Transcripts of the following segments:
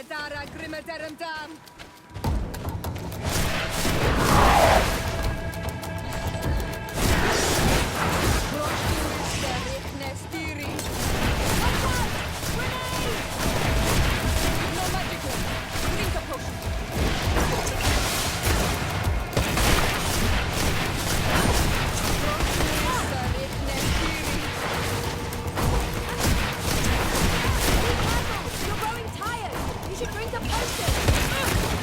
Dara Grimmerderum Dam. No magical. Drink a potion. You're growing tired. You should drink a potion.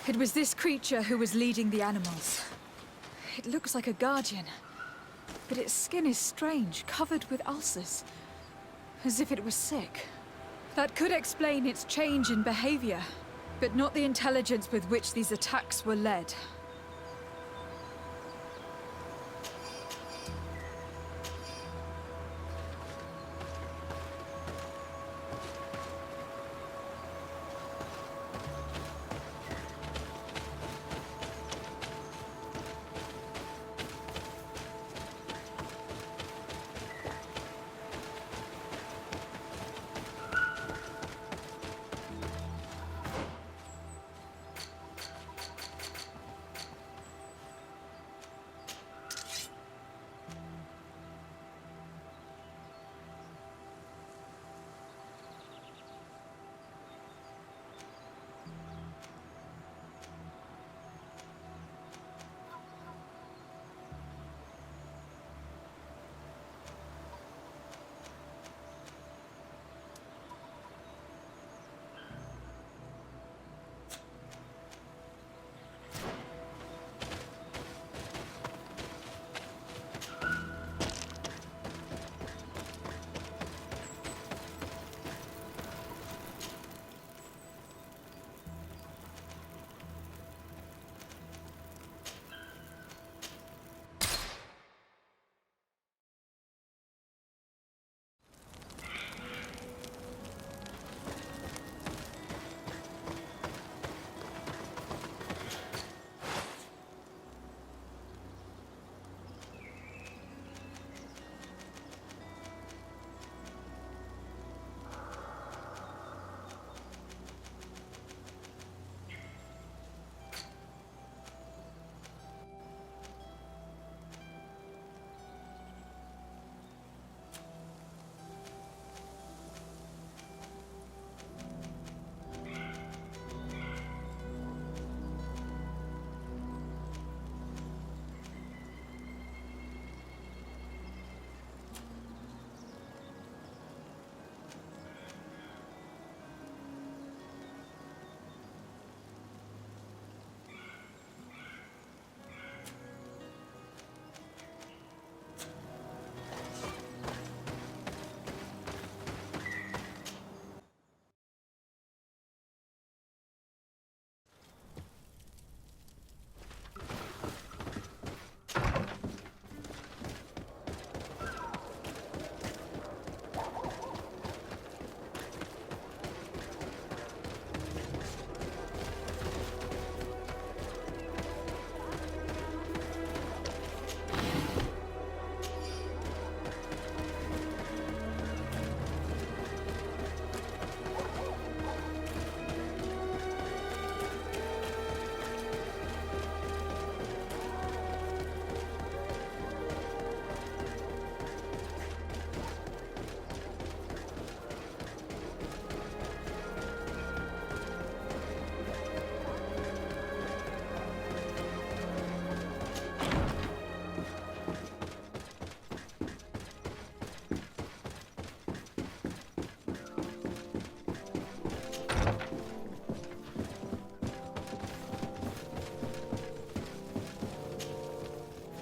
It was this creature who was leading the animals. It looks like a guardian, but its skin is strange, covered with ulcers, as if it was sick. That could explain its change in behavior, but not the intelligence with which these attacks were led.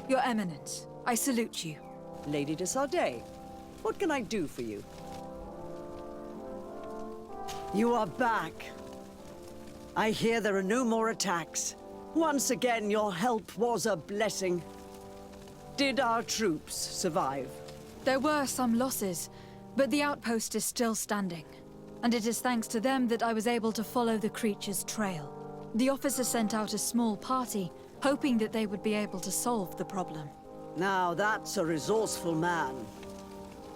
Your Eminence, I salute you. Lady de Sardet, what can I do for you? You are back. I hear there are no more attacks. Once again, your help was a blessing. Did our troops survive? There were some losses, but the outpost is still standing. And it is thanks to them that I was able to follow the creature's trail. The officer sent out a small party, hoping that they would be able to solve the problem. Now that's a resourceful man.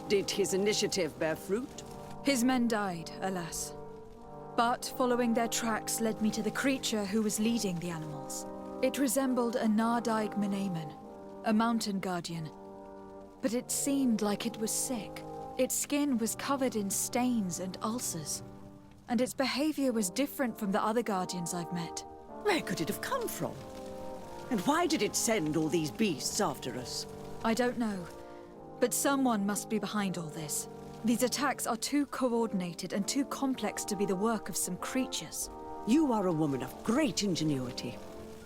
Did his initiative bear fruit? His men died, alas. But following their tracks led me to the creature who was leading the animals. It resembled a Nardaig Menaemon, a mountain guardian. But it seemed like it was sick. Its skin was covered in stains and ulcers. And its behavior was different from the other guardians I've met. Where could it have come from? And why did it send all these beasts after us? I don't know. But someone must be behind all this. These attacks are too coordinated and too complex to be the work of some creatures. You are a woman of great ingenuity.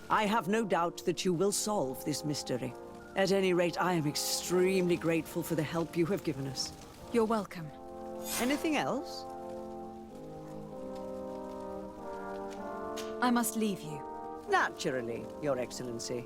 I have no doubt that you will solve this mystery. At any rate, I am extremely grateful for the help you have given us. You're welcome. Anything else? I must leave you. Naturally, Your Excellency.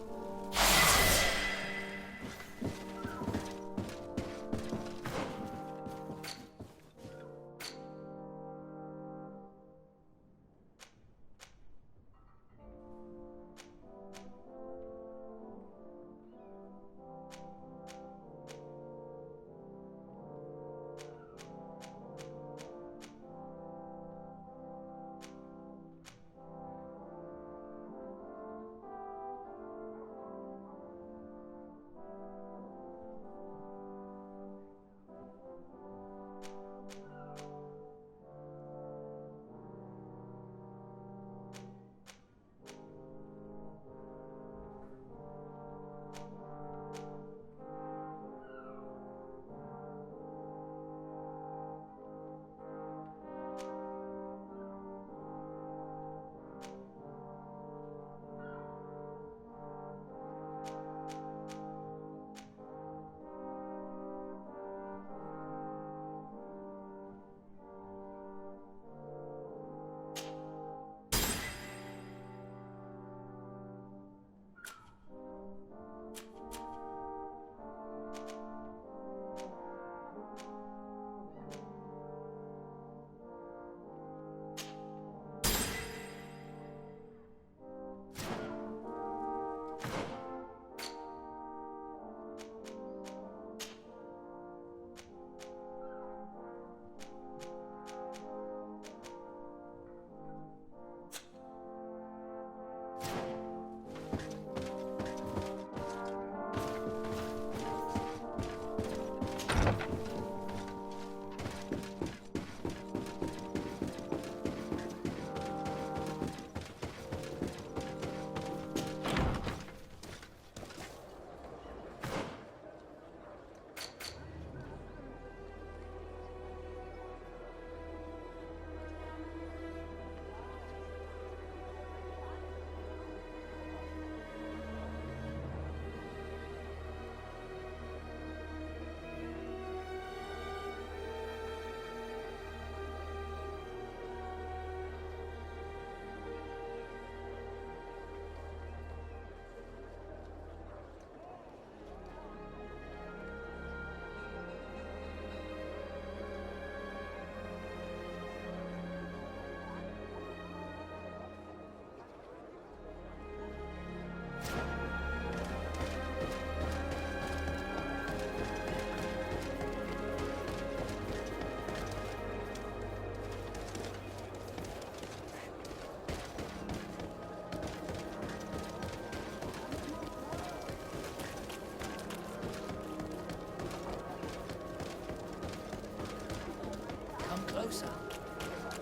Closer.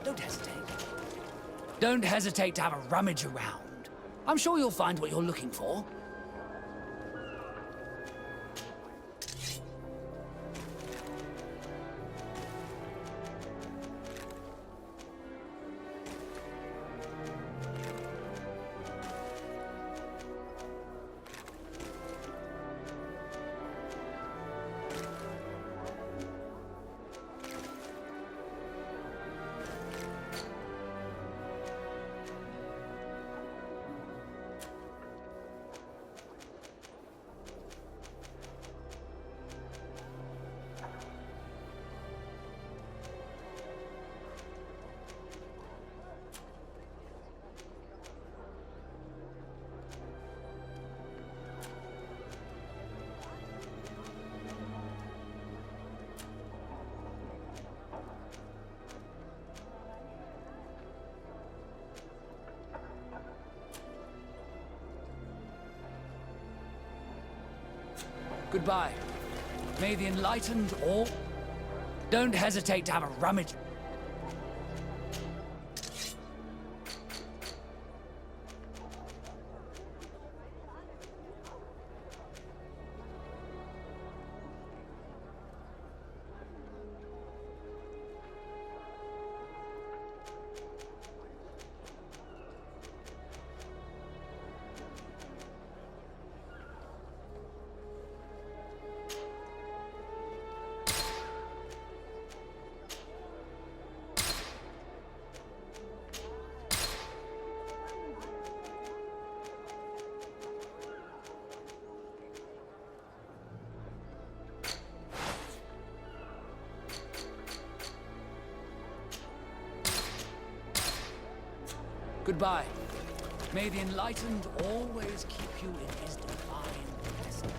Don't hesitate. Don't hesitate to have a rummage around. I'm sure you'll find what you're looking for. Goodbye. May the enlightened all... Don't hesitate to have a rummage. Goodbye. May the enlightened always keep you in his divine blessing.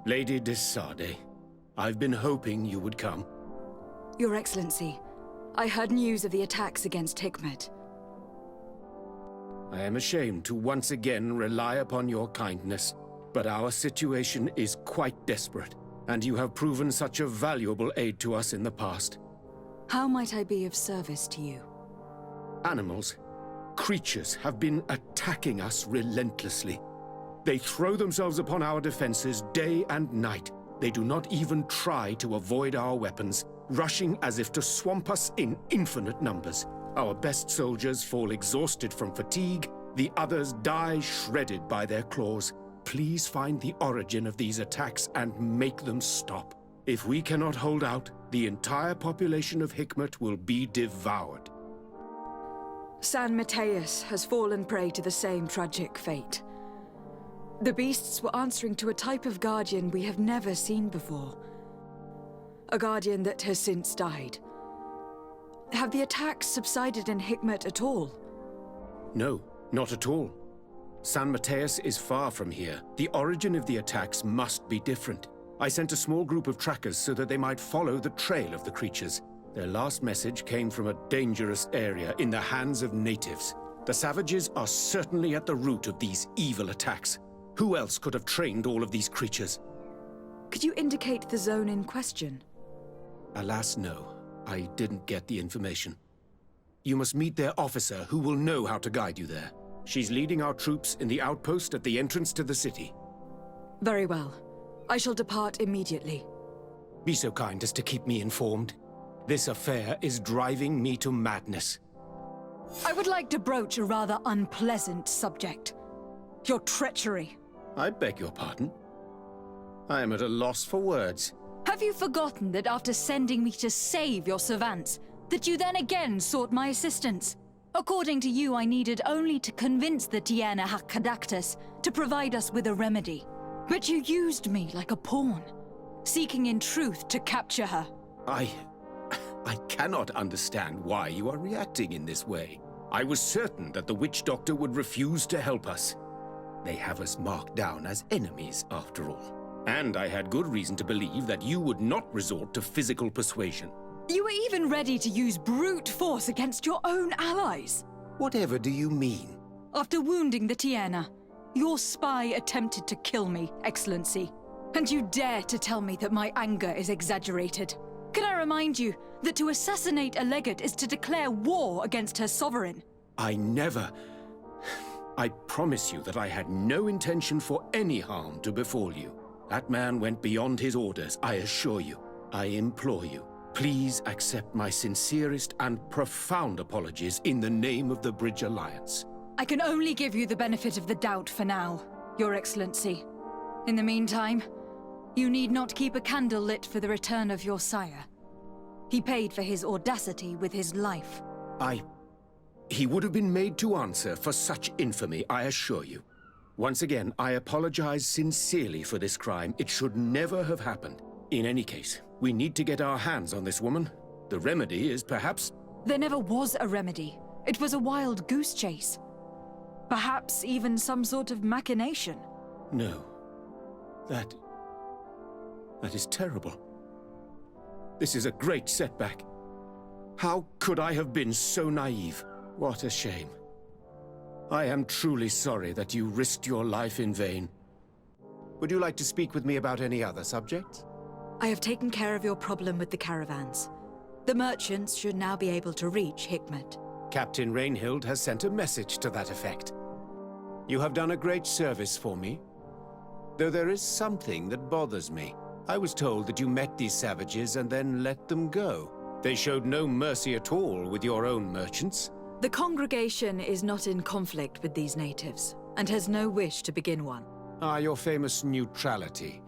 Lady de Sade, I've been hoping you would come. Your Excellency, I heard news of the attacks against Hikmet. I am ashamed to once again rely upon your kindness, but our situation is quite desperate, and you have proven such a valuable aid to us in the past. How might I be of service to you? Animals, creatures have been attacking us relentlessly. They throw themselves upon our defenses day and night. They do not even try to avoid our weapons, rushing as if to swamp us in infinite numbers. Our best soldiers fall exhausted from fatigue, the others die shredded by their claws. Please find the origin of these attacks and make them stop. If we cannot hold out, the entire population of Hikmet will be devoured. San Mateus has fallen prey to the same tragic fate. The beasts were answering to a type of guardian we have never seen before. A guardian that has since died. Have the attacks subsided in Hikmet at all? No, not at all. San Mateus is far from here. The origin of the attacks must be different. I sent a small group of trackers so that they might follow the trail of the creatures. Their last message came from a dangerous area in the hands of natives. The savages are certainly at the root of these evil attacks. Who else could have trained all of these creatures? Could you indicate the zone in question? Alas, no. I didn't get the information. You must meet their officer, who will know how to guide you there. She's leading our troops in the outpost at the entrance to the city. Very well. I shall depart immediately. Be so kind as to keep me informed. This affair is driving me to madness. I would like to broach a rather unpleasant subject. Your treachery. I beg your pardon? I am at a loss for words. Have you forgotten that after sending me to save your servants, that you then again sought my assistance? According to you, I needed only to convince the Tiana Hakkadactus to provide us with a remedy. But you used me like a pawn, seeking in truth to capture her. I cannot understand why you are reacting in this way. I was certain that the witch doctor would refuse to help us. They have us marked down as enemies, after all. And I had good reason to believe that you would not resort to physical persuasion. You were even ready to use brute force against your own allies. Whatever do you mean? After wounding the Tiana, your spy attempted to kill me, Excellency. And you dare to tell me that my anger is exaggerated. Can I remind you that to assassinate a legate is to declare war against her sovereign? I promise you that I had no intention for any harm to befall you. That man went beyond his orders, I assure you. I implore you, please accept my sincerest and profound apologies in the name of the Bridge Alliance. I can only give you the benefit of the doubt for now, Your Excellency. In the meantime, you need not keep a candle lit for the return of your sire. He paid for his audacity with his life. He would have been made to answer for such infamy, I assure you. Once again, I apologize sincerely for this crime. It should never have happened. In any case, we need to get our hands on this woman. The remedy is perhaps... There never was a remedy. It was a wild goose chase. Perhaps even some sort of machination. No. That is terrible. This is a great setback. How could I have been so naive? What a shame. I am truly sorry that you risked your life in vain. Would you like to speak with me about any other subjects? I have taken care of your problem with the caravans. The merchants should now be able to reach Hikmet. Captain Rainhild has sent a message to that effect. You have done a great service for me. Though there is something that bothers me. I was told that you met these savages and then let them go. They showed no mercy at all with your own merchants. The congregation is not in conflict with these natives, and has no wish to begin one. Ah, your famous neutrality.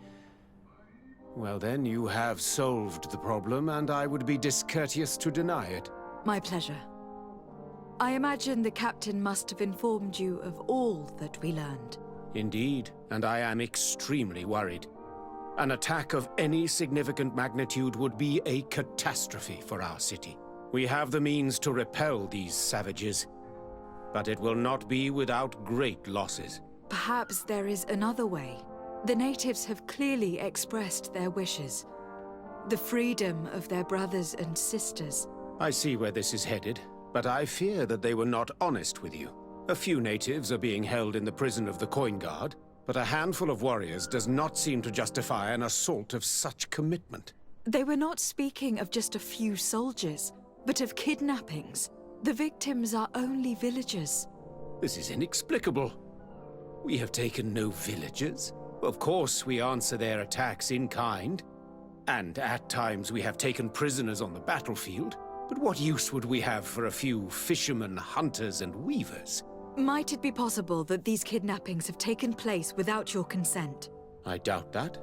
Well then, you have solved the problem, and I would be discourteous to deny it. My pleasure. I imagine the captain must have informed you of all that we learned. Indeed, and I am extremely worried. An attack of any significant magnitude would be a catastrophe for our city. We have the means to repel these savages, but it will not be without great losses. Perhaps there is another way. The natives have clearly expressed their wishes. The freedom of their brothers and sisters. I see where this is headed, but I fear that they were not honest with you. A few natives are being held in the prison of the Coin Guard, but a handful of warriors does not seem to justify an assault of such commitment. They were not speaking of just a few soldiers, but of kidnappings. The victims are only villagers. This is inexplicable. We have taken no villagers. Of course, we answer their attacks in kind. And at times we have taken prisoners on the battlefield. But what use would we have for a few fishermen, hunters, and weavers? Might it be possible that these kidnappings have taken place without your consent? I doubt that.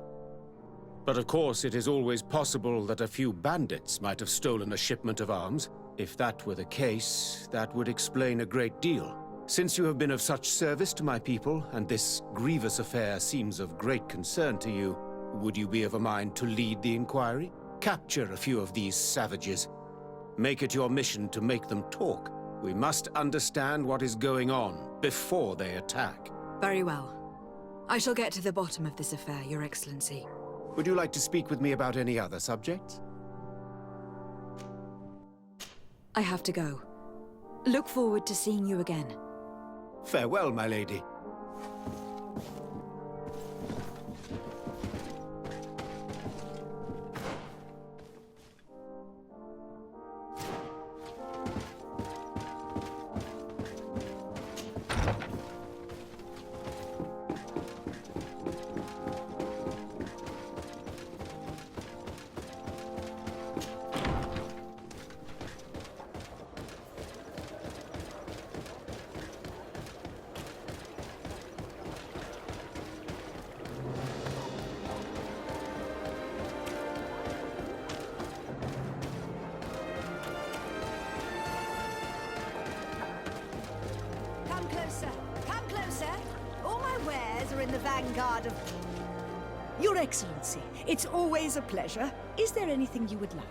But of course, it is always possible that a few bandits might have stolen a shipment of arms. If that were the case, that would explain a great deal. Since you have been of such service to my people, and this grievous affair seems of great concern to you, would you be of a mind to lead the inquiry? Capture a few of these savages. Make it your mission to make them talk. We must understand what is going on before they attack. Very well. I shall get to the bottom of this affair, Your Excellency. Would you like to speak with me about any other subjects? I have to go. Look forward to seeing you again. Farewell, my lady. vanguard of... Your Excellency, it's always a pleasure. Is there anything you would like?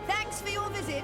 Thanks for your visit.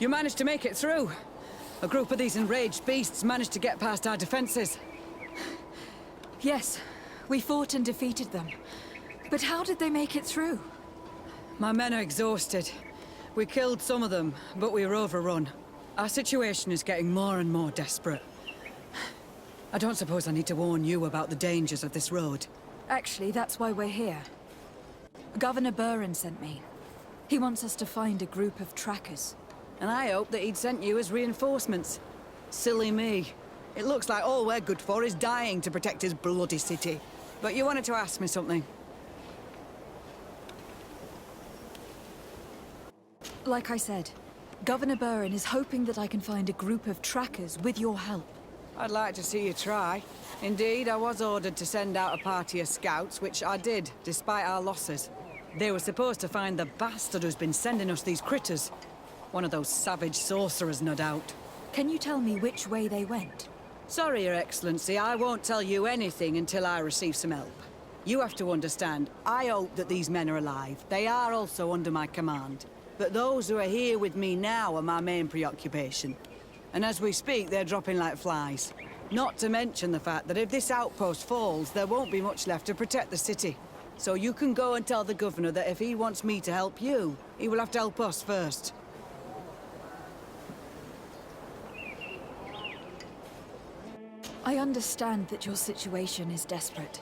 You managed to make it through. A group of these enraged beasts managed to get past our defenses. Yes, we fought and defeated them. But how did they make it through? My men are exhausted. We killed some of them, but we were overrun. Our situation is getting more and more desperate. I don't suppose I need to warn you about the dangers of this road. Actually, that's why we're here. Governor Buren sent me. He wants us to find a group of trackers. And I hope that he'd sent you as reinforcements. Silly me. It looks like all we're good for is dying to protect his bloody city. But you wanted to ask me something. Like I said, Governor Buren is hoping that I can find a group of trackers with your help. I'd like to see you try. Indeed, I was ordered to send out a party of scouts, which I did, despite our losses. They were supposed to find the bastard who's been sending us these critters. One of those savage sorcerers, no doubt. Can you tell me which way they went? Sorry, Your Excellency, I won't tell you anything until I receive some help. You have to understand, I hope that these men are alive. They are also under my command. But those who are here with me now are my main preoccupation. And as we speak, they're dropping like flies. Not to mention the fact that if this outpost falls, there won't be much left to protect the city. So you can go and tell the governor that if he wants me to help you, he will have to help us first. I understand that your situation is desperate,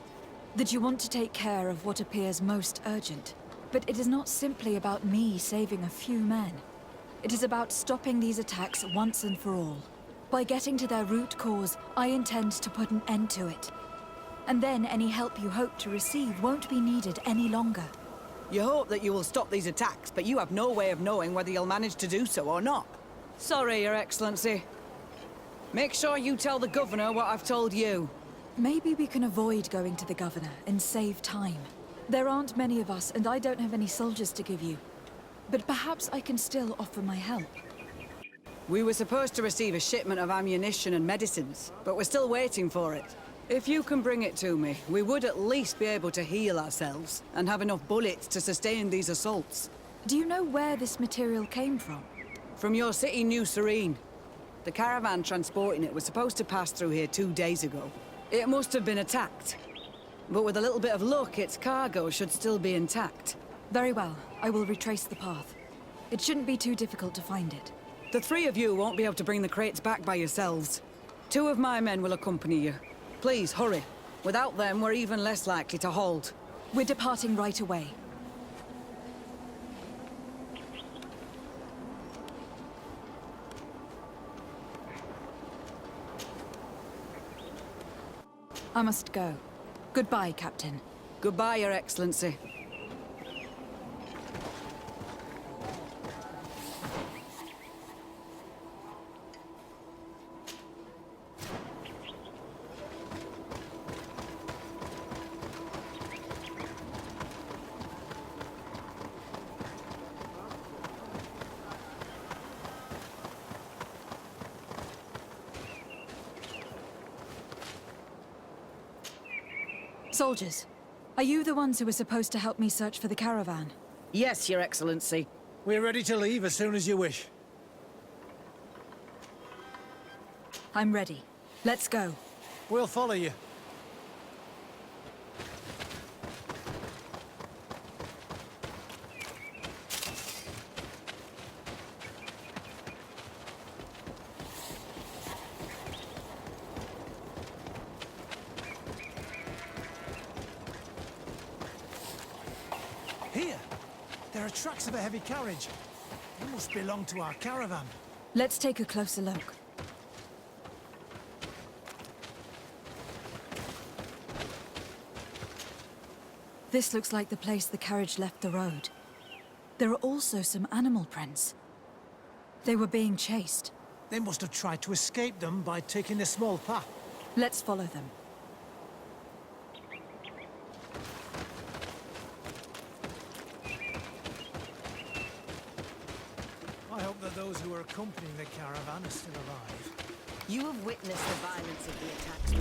that you want to take care of what appears most urgent. But it is not simply about me saving a few men. It is about stopping these attacks once and for all. By getting to their root cause, I intend to put an end to it. And then any help you hope to receive won't be needed any longer. You hope that you will stop these attacks, but you have no way of knowing whether you'll manage to do so or not. Sorry, Your Excellency. Make sure you tell the Governor what I've told you. Maybe we can avoid going to the Governor and save time. There aren't many of us, and I don't have any soldiers to give you. But perhaps I can still offer my help. We were supposed to receive a shipment of ammunition and medicines, but we're still waiting for it. If you can bring it to me, we would at least be able to heal ourselves and have enough bullets to sustain these assaults. Do you know where this material came from? From your city, New Serene. The caravan transporting it was supposed to pass through here 2 days ago. It must have been attacked. But with a little bit of luck, its cargo should still be intact. Very well. I will retrace the path. It shouldn't be too difficult to find it. The 3 of you won't be able to bring the crates back by yourselves. 2 of my men will accompany you. Please, hurry. Without them, we're even less likely to hold. We're departing right away. I must go. Goodbye, Captain. Goodbye, Your Excellency. Soldiers, are you the ones who were supposed to help me search for the caravan? Yes, Your Excellency. We're ready to leave as soon as you wish. I'm ready. Let's go. We'll follow you. Here! There are tracks of a heavy carriage. They must belong to our caravan. Let's take a closer look. This looks like the place the carriage left the road. There are also some animal prints. They were being chased. They must have tried to escape them by taking a small path. Let's follow them. I hope that those who are accompanying the caravan are still alive. You have witnessed the violence of the attacks.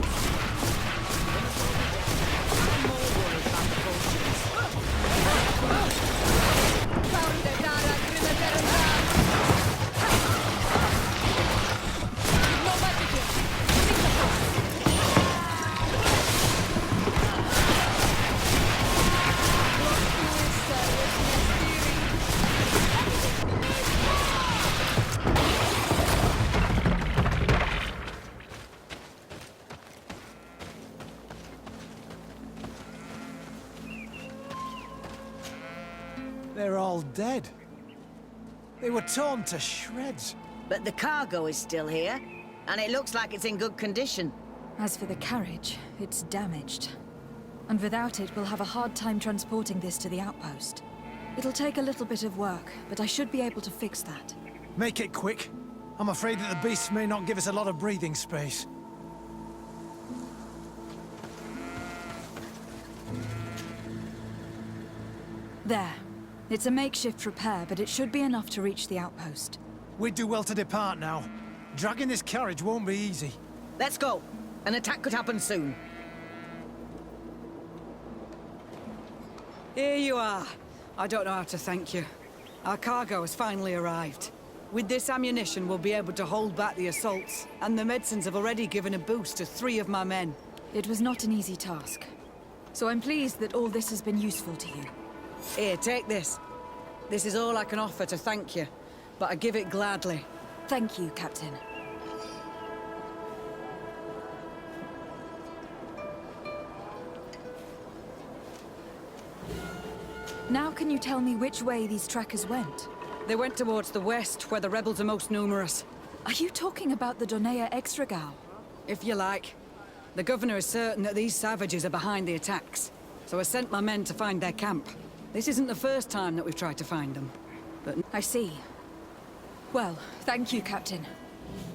I'm more worried about the Bolsheviks. They're all dead. They were torn to shreds. But the cargo is still here, and it looks like it's in good condition. As for the carriage, it's damaged. And without it, we'll have a hard time transporting this to the outpost. It'll take a little bit of work, but I should be able to fix that. Make it quick. I'm afraid that the beasts may not give us a lot of breathing space. There. It's a makeshift repair, but it should be enough to reach the outpost. We'd do well to depart now. Dragging this carriage won't be easy. Let's go. An attack could happen soon. Here you are. I don't know how to thank you. Our cargo has finally arrived. With this ammunition, we'll be able to hold back the assaults, and the medicines have already given a boost to 3 of my men. It was not an easy task. So I'm pleased that all this has been useful to you. Here, take this. This is all I can offer to thank you, but I give it gladly. Thank you, Captain. Now can you tell me which way these trackers went? They went towards the west, where the rebels are most numerous. Are you talking about the Donea Extragao? If you like. The governor is certain that these savages are behind the attacks, so I sent my men to find their camp. This isn't the first time that we've tried to find them, but... I see. Well, thank you, Captain.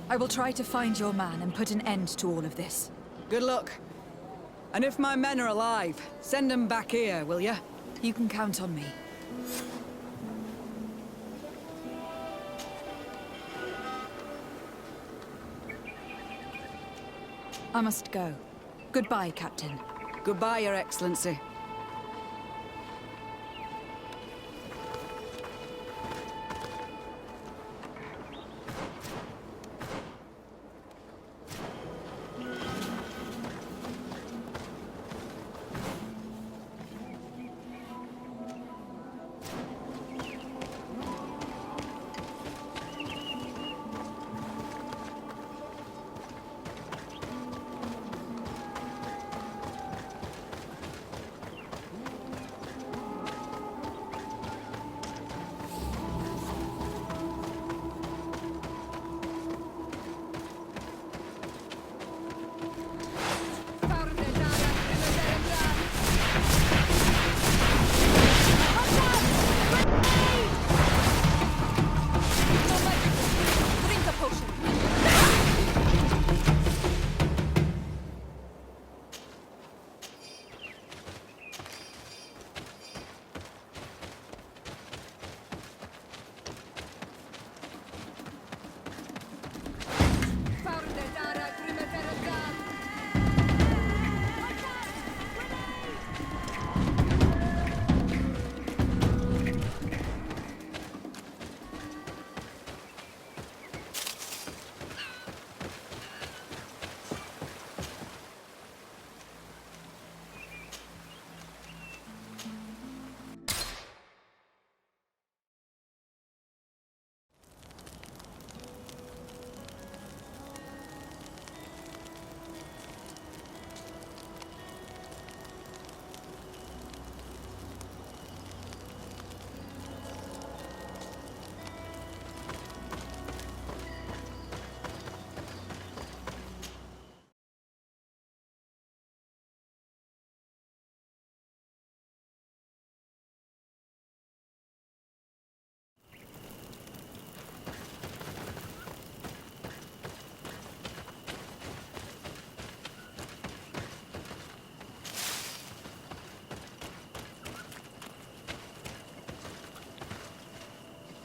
I will try to find your man and put an end to all of this. Good luck. And if my men are alive, send them back here, will you? You can count on me. I must go. Goodbye, Captain. Goodbye, Your Excellency.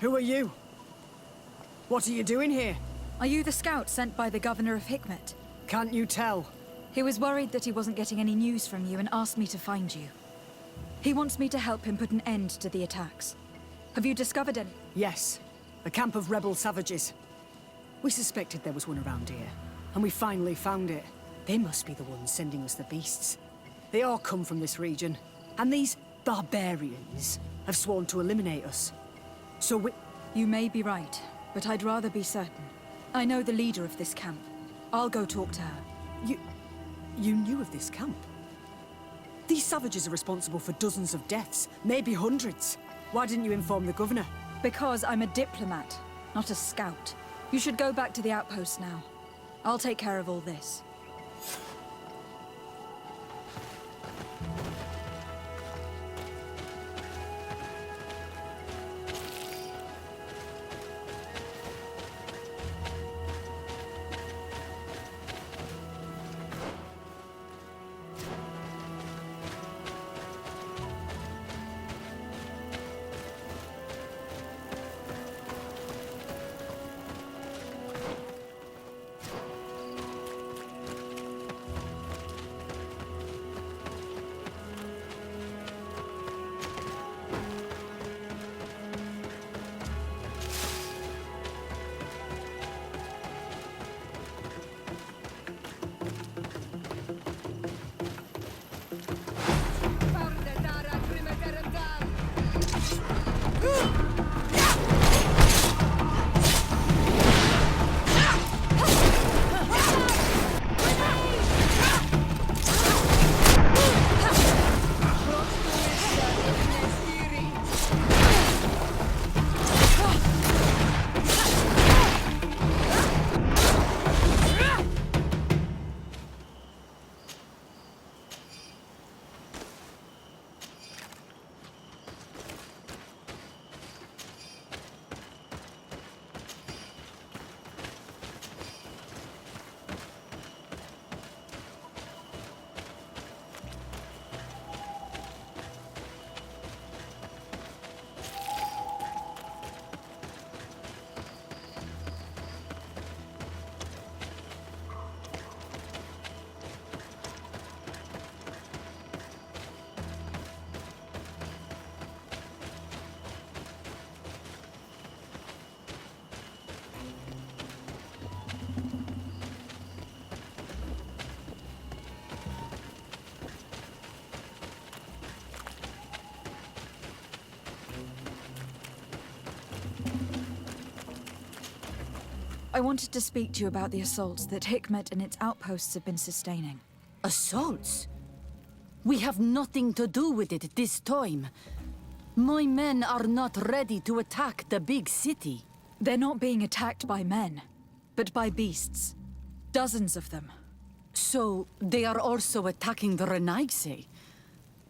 Who are you? What are you doing here? Are you the scout sent by the governor of Hikmet? Can't you tell? He was worried that he wasn't getting any news from you and asked me to find you. He wants me to help him put an end to the attacks. Have you discovered any? Yes. A camp of rebel savages. We suspected there was one around here, and we finally found it. They must be the ones sending us the beasts. They all come from this region, and these barbarians have sworn to eliminate us. So we... You may be right, but I'd rather be certain. I know the leader of this camp. I'll go talk to her. You knew of this camp? These savages are responsible for dozens of deaths, maybe hundreds. Why didn't you inform the governor? Because I'm a diplomat, not a scout. You should go back to the outpost now. I'll take care of all this. I wanted to speak to you about the assaults that Hikmet and its outposts have been sustaining. Assaults? We have nothing to do with it this time. My men are not ready to attack the big city. They're not being attacked by men, but by beasts. Dozens of them. So, they are also attacking the Renaigse.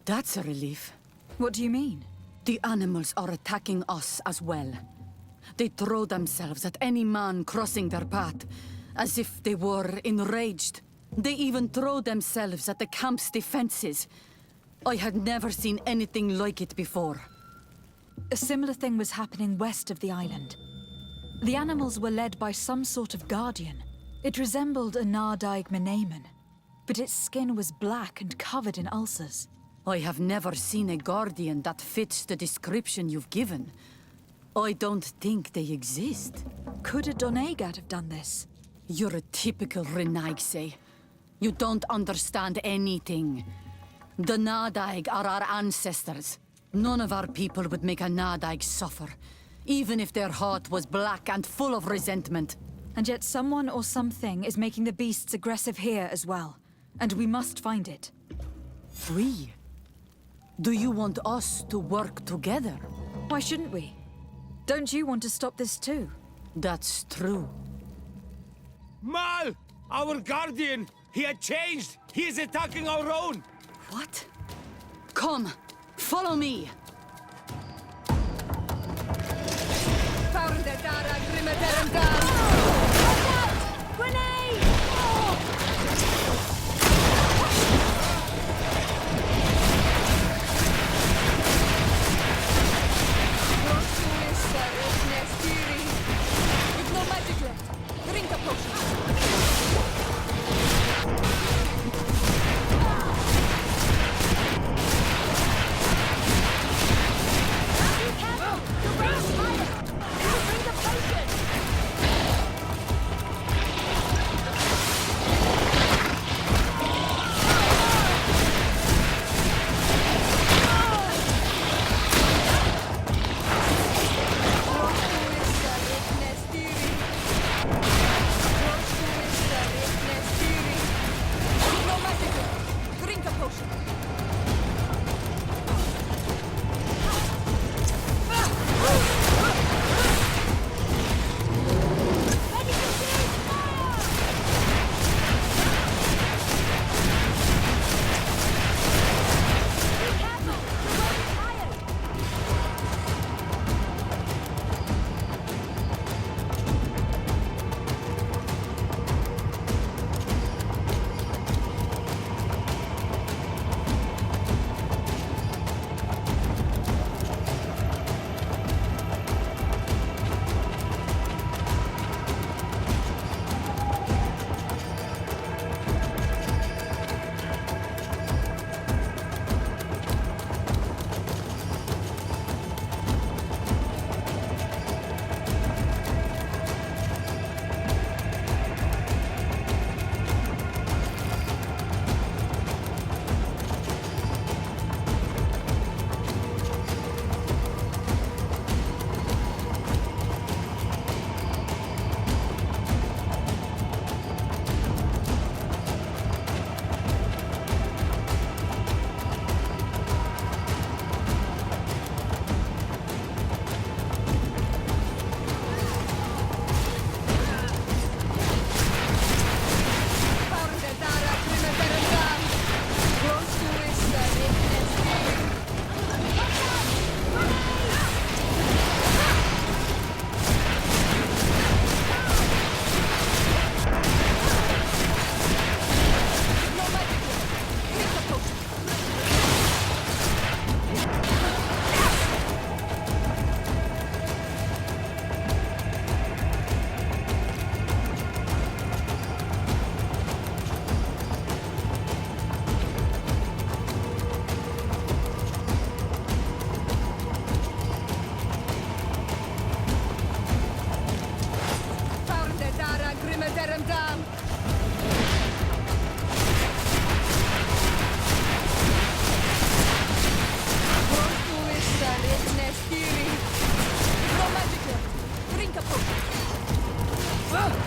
That's a relief. What do you mean? The animals are attacking us as well. They throw themselves at any man crossing their path, as if they were enraged. They even throw themselves at the camp's defenses. I had never seen anything like it before. A similar thing was happening west of the island. The animals were led by some sort of guardian. It resembled a Nardaig Menaemon, but its skin was black and covered in ulcers. I have never seen a guardian that fits the description you've given. I don't think they exist. Could a Doneigad have done this? You're a typical Renaigse. You don't understand anything. The Nardaig are our ancestors. None of our people would make a Nardaig suffer, even if their heart was black and full of resentment. And yet someone or something is making the beasts aggressive here as well. And we must find it. We? Do you want us to work together? Why shouldn't we? Don't you want to stop this too? That's true. Mal! Our guardian! He had changed! He is attacking our own! What? Come, follow me! Grenade! With no magic left, drink a potion. Ah!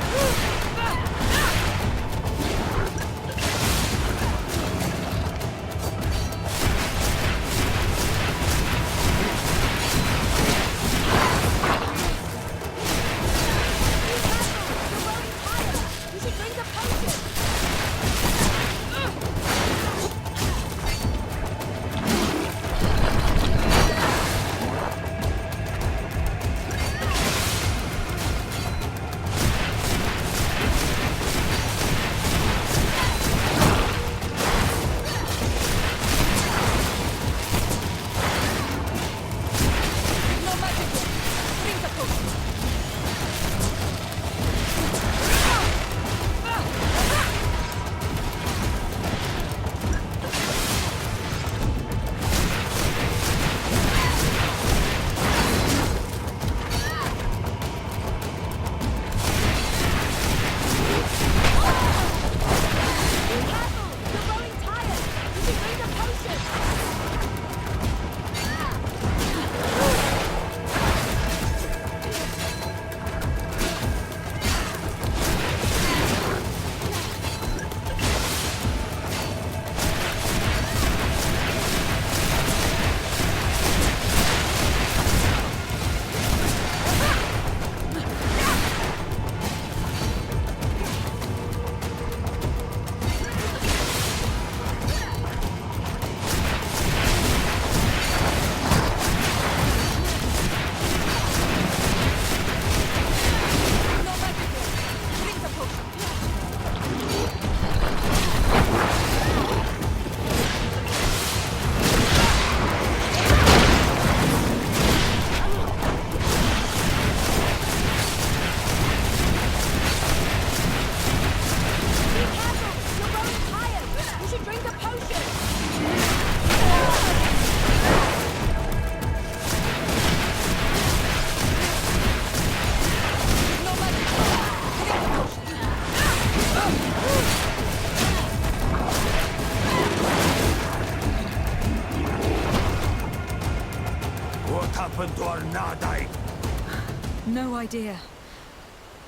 No idea.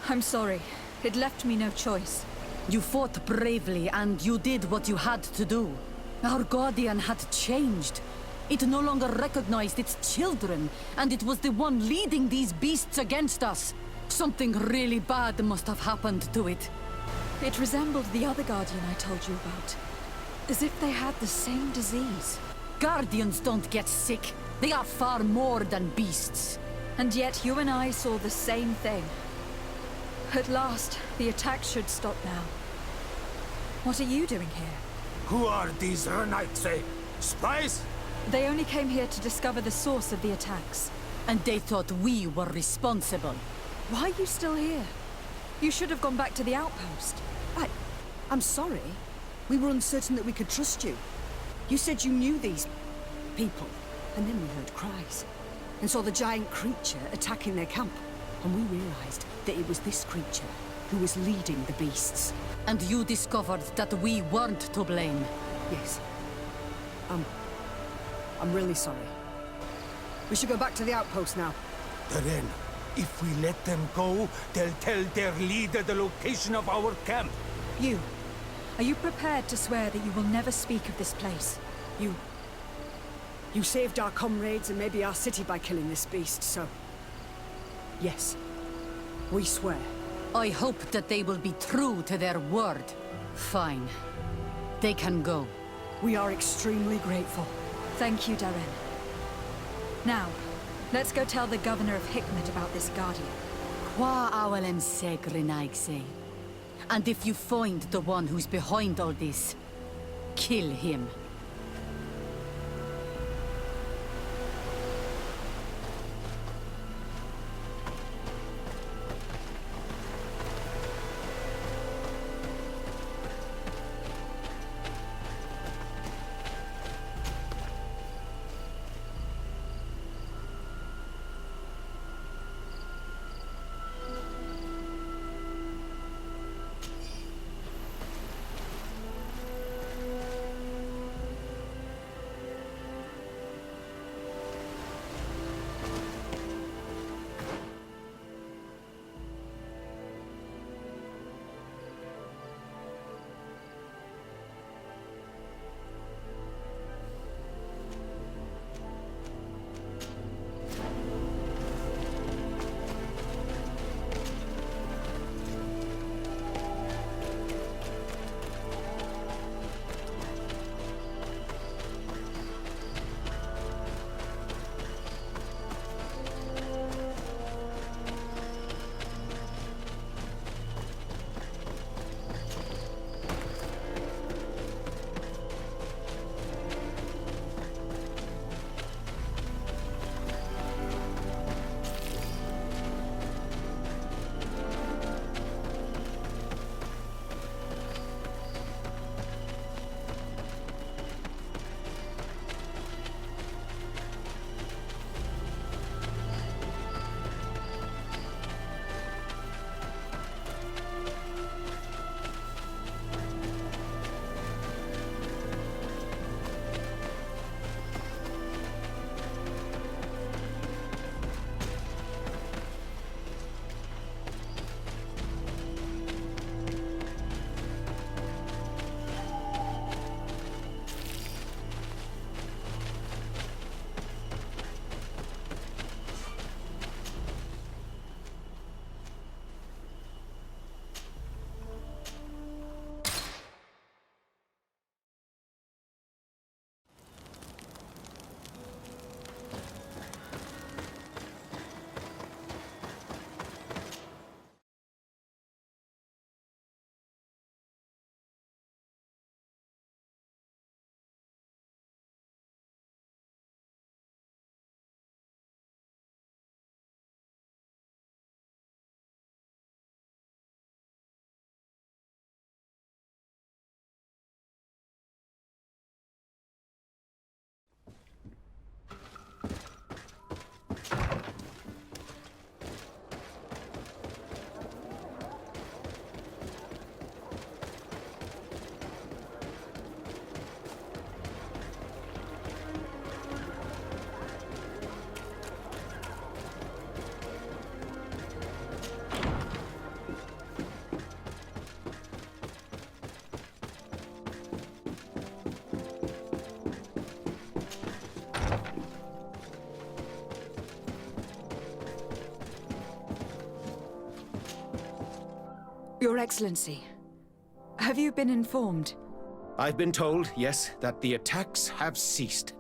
I'm sorry. It left me no choice. You fought bravely, and you did what you had to do. Our Guardian had changed. It no longer recognized its children, and it was the one leading these beasts against us. Something really bad must have happened to it. It resembled the other Guardian I told you about. As if they had the same disease. Guardians don't get sick. They are far more than beasts. And yet you and I saw the same thing. At last, the attack should stop now. What are you doing here? Who are these Renites? Spies? They only came here to discover the source of the attacks. And they thought we were responsible. Why are you still here? You should have gone back to the outpost. I'm sorry. We were uncertain that we could trust you. You said you knew these people, and then we heard cries, and saw the giant creature attacking their camp. And we realized that it was this creature who was leading the beasts. And you discovered that we weren't to blame. Yes. I'm really sorry. We should go back to the outpost now. Then, if we let them go, they'll tell their leader the location of our camp. Are you prepared to swear that you will never speak of this place? You saved our comrades and maybe our city by killing this beast, so... Yes. We swear. I hope that they will be true to their word. Fine. They can go. We are extremely grateful. Thank you, Darren. Now, let's go tell the governor of Hikmet about this Guardian. Qua awalem segrenaigse. And if you find the one who's behind all this, kill him. Your Excellency, have you been informed? I've been told, yes, that the attacks have ceased.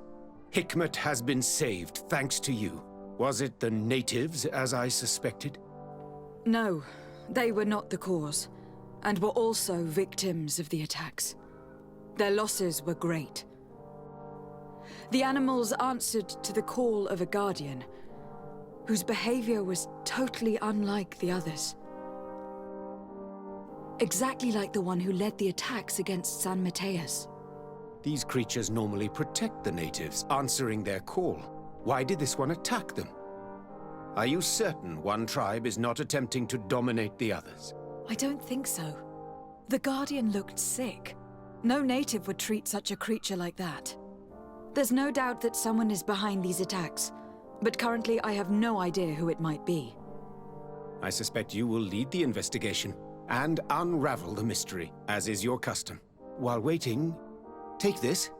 Hikmet has been saved, thanks to you. Was it the natives, as I suspected? No, they were not the cause, and were also victims of the attacks. Their losses were great. The animals answered to the call of a guardian, whose behavior was totally unlike the others. Exactly like the one who led the attacks against San Mateus. These creatures normally protect the natives, answering their call. Why did this one attack them? Are you certain one tribe is not attempting to dominate the others? I don't think so. The Guardian looked sick. No native would treat such a creature like that. There's no doubt that someone is behind these attacks, but currently I have no idea who it might be. I suspect you will lead the investigation and unravel the mystery, as is your custom. While waiting, take this.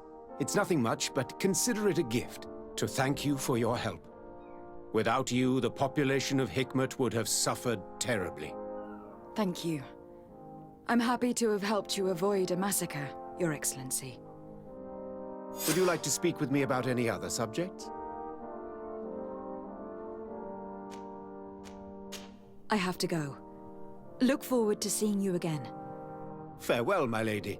It's nothing much, but consider it a gift to thank you for your help. Without you, the population of Hikmet would have suffered terribly. Thank you. I'm happy to have helped you avoid a massacre, Your Excellency. Would you like to speak with me about any other subjects? I have to go. Look forward to seeing you again. Farewell, my lady.